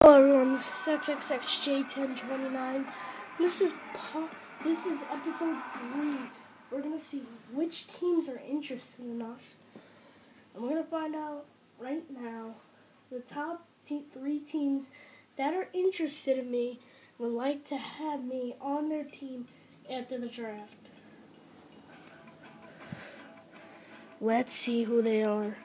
Hello everyone, this is XXXJ1029. This is episode 3. We're gonna see which teams are interested in us. And we're gonna find out right now the top 3 teams that are interested in me and would like to have me on their team after the draft. Let's see who they are.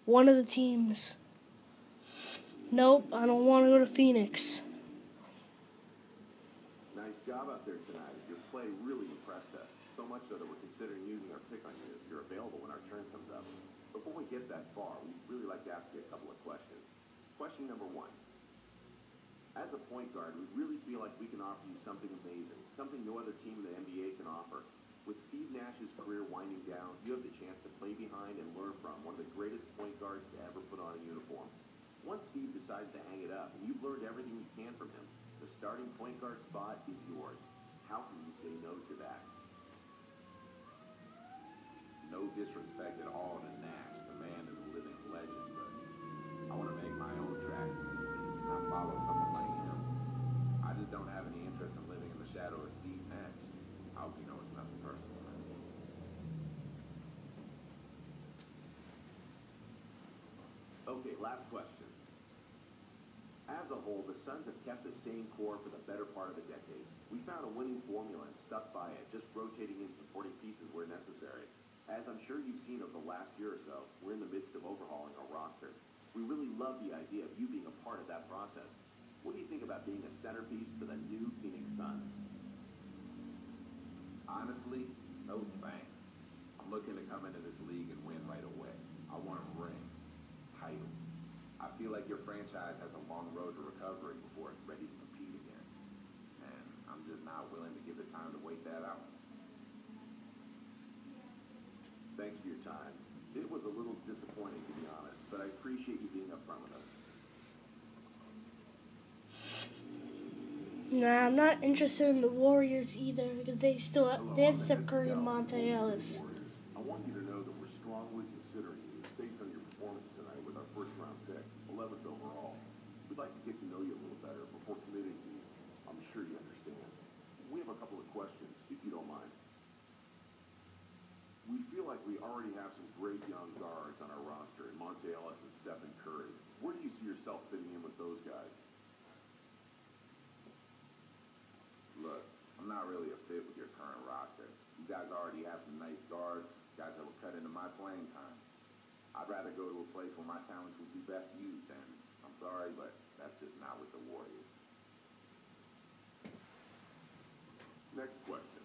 One of the teams. Nope, I don't want to go to Phoenix. Nice job out there tonight. Your play really impressed us. So much so that we're considering using our pick on you if you're available when our turn comes up. Before we get that far, we'd really like to ask you a couple of questions. Question number 1. As a point guard, we really feel like we can offer you something amazing, something no other team in the NBA can offer. With Steve Nash's career winding down, you have the chance to play behind and learn from one of the greatest point guards to ever put on a uniform. Once Steve decides to hang it up, and you've learned everything you can from him, the starting point guard spot is yours. How can you say no to that? No disrespect at all to Nash. The man is a living legend, but I want to make my own tracks in this league, not follow someone like him. I just don't have any interest in living in the shadow of Steve Nash. I hope you know it's nothing personal, man. Okay, last question. As a whole, the Suns have kept the same core for the better part of a decade. We found a winning formula and stuck by it, just rotating in supporting pieces where necessary. As I'm sure you've seen over the last year or so, we're in the midst of overhauling our roster. We really love the idea of you being a part of that process. What do you think about being a centerpiece for the new Phoenix Suns? Honestly, no thanks. I'm looking to come into this league and win right away. I want a ring, title. I feel like your franchise has a long road to recovery before it's ready to compete again. And I'm just not willing to give the time to wait that out. Thanks for your time. It was a little disappointing, to be honest, but I appreciate you being upfront with us. Nah, I'm not interested in the Warriors either because they have Steph Curry and Monte Ellis. I want you to know that we're strongly considering you based on your performance tonight with our first-round pick, 11th overall. We'd like to get to know you a little better before committing to you. I'm sure you understand. We have a couple of questions, if you don't mind. We feel like we already have some great young guards on our roster in Monte Ellis and Stephen Curry. Where do you see yourself fitting in with those guys? Look, I'm not really a fit with your current roster. You guys already have some nice guards, guys that would cut into my playing time. I'd rather go to a place where my talents would be best used, and I'm sorry, but that's just not with the Warriors. Next question.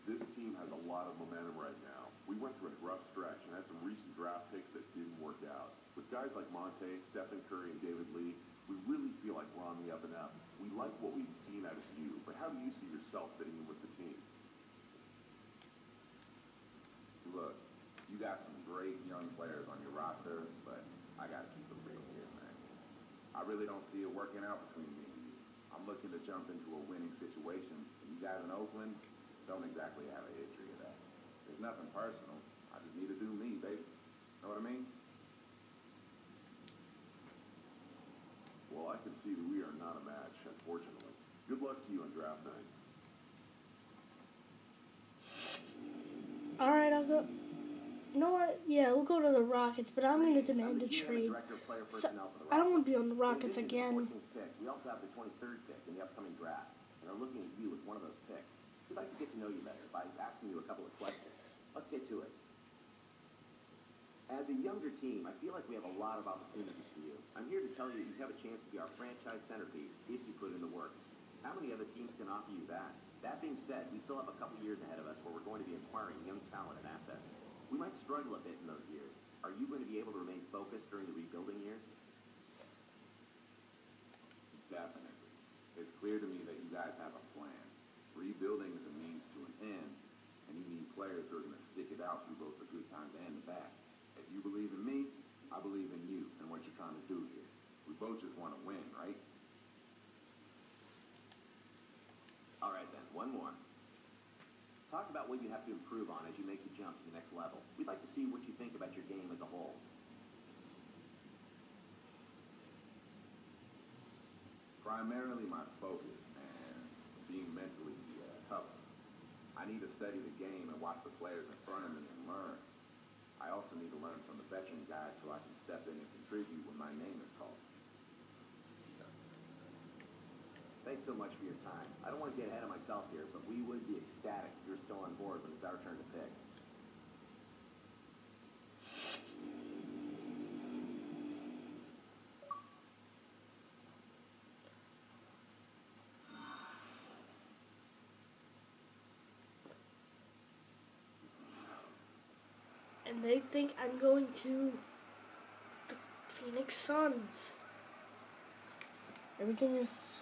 This team has a lot of momentum right now. We went through a rough stretch and had some recent draft picks that didn't work out. With guys like Monte, Stephen Curry, and David Lee, we really feel like we're on the up and up. We like what we've seen out of you, but how do you see yourself fitting in with the team? Look, you got some great young players on your roster, but I got to keep it real here, man. I really don't see it working out between me and you. I'm looking to jump into a winning situation, and you guys in Oakland don't exactly have a history of that. There's nothing personal. I just need to do me, baby. Know what I mean? Well, I can see that we are not a match, unfortunately. Good luck to you on draft night. Alright, I'll go. You know what? Yeah, we'll go to the Rockets, but I'm going to demand a trade. So, I don't want to be on the Rockets again. We also have the 23rd pick in the upcoming draft, and are looking at you with one of those picks. We'd like to get to know you better by asking you a couple of questions. Let's get to it. As a younger team, I feel like we have a lot of opportunities for you. I'm here to tell you that you have a chance to be our franchise centerpiece if you put in the work. How many other teams can offer you that? That being said, we still have a couple years ahead of us where we're going to be acquiring young talent and assets. We might struggle a bit in those years. Are you going to be able to remain focused during the rebuilding years? Definitely. It's clear to me that you guys have a plan. Rebuilding is a means to an end, and you need players who are going to stick it out through both the good times and the bad. If you believe in me, I believe in you and what you're trying to do here. We both just want to win, right? All right, then. One more. Talk about what you have to improve on as you make the jump to the next level. We'd like see what you think about your game as a whole. Primarily my focus and being mentally tough. I need to study the game and watch the players in front of me and learn. I also need to learn from the veteran guys so I can step in and contribute when my name is called. Thanks so much for your time. I don't want to get ahead of myself here, but we would be ecstatic if you're still on board when it's our turn to pick. And they think I'm going to the Phoenix Suns. Everything is...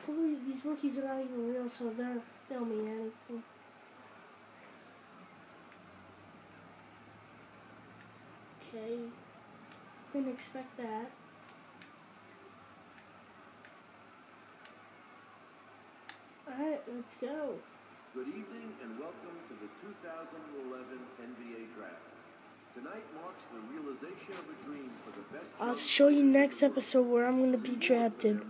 Probably these rookies are not even real, so they don't mean anything. Okay. Didn't expect that. Alright, let's go. Good evening and welcome to the 2011 NBA Draft. Tonight marks the realization of a dream for the best. I'll show you next episode where I'm going to be drafted.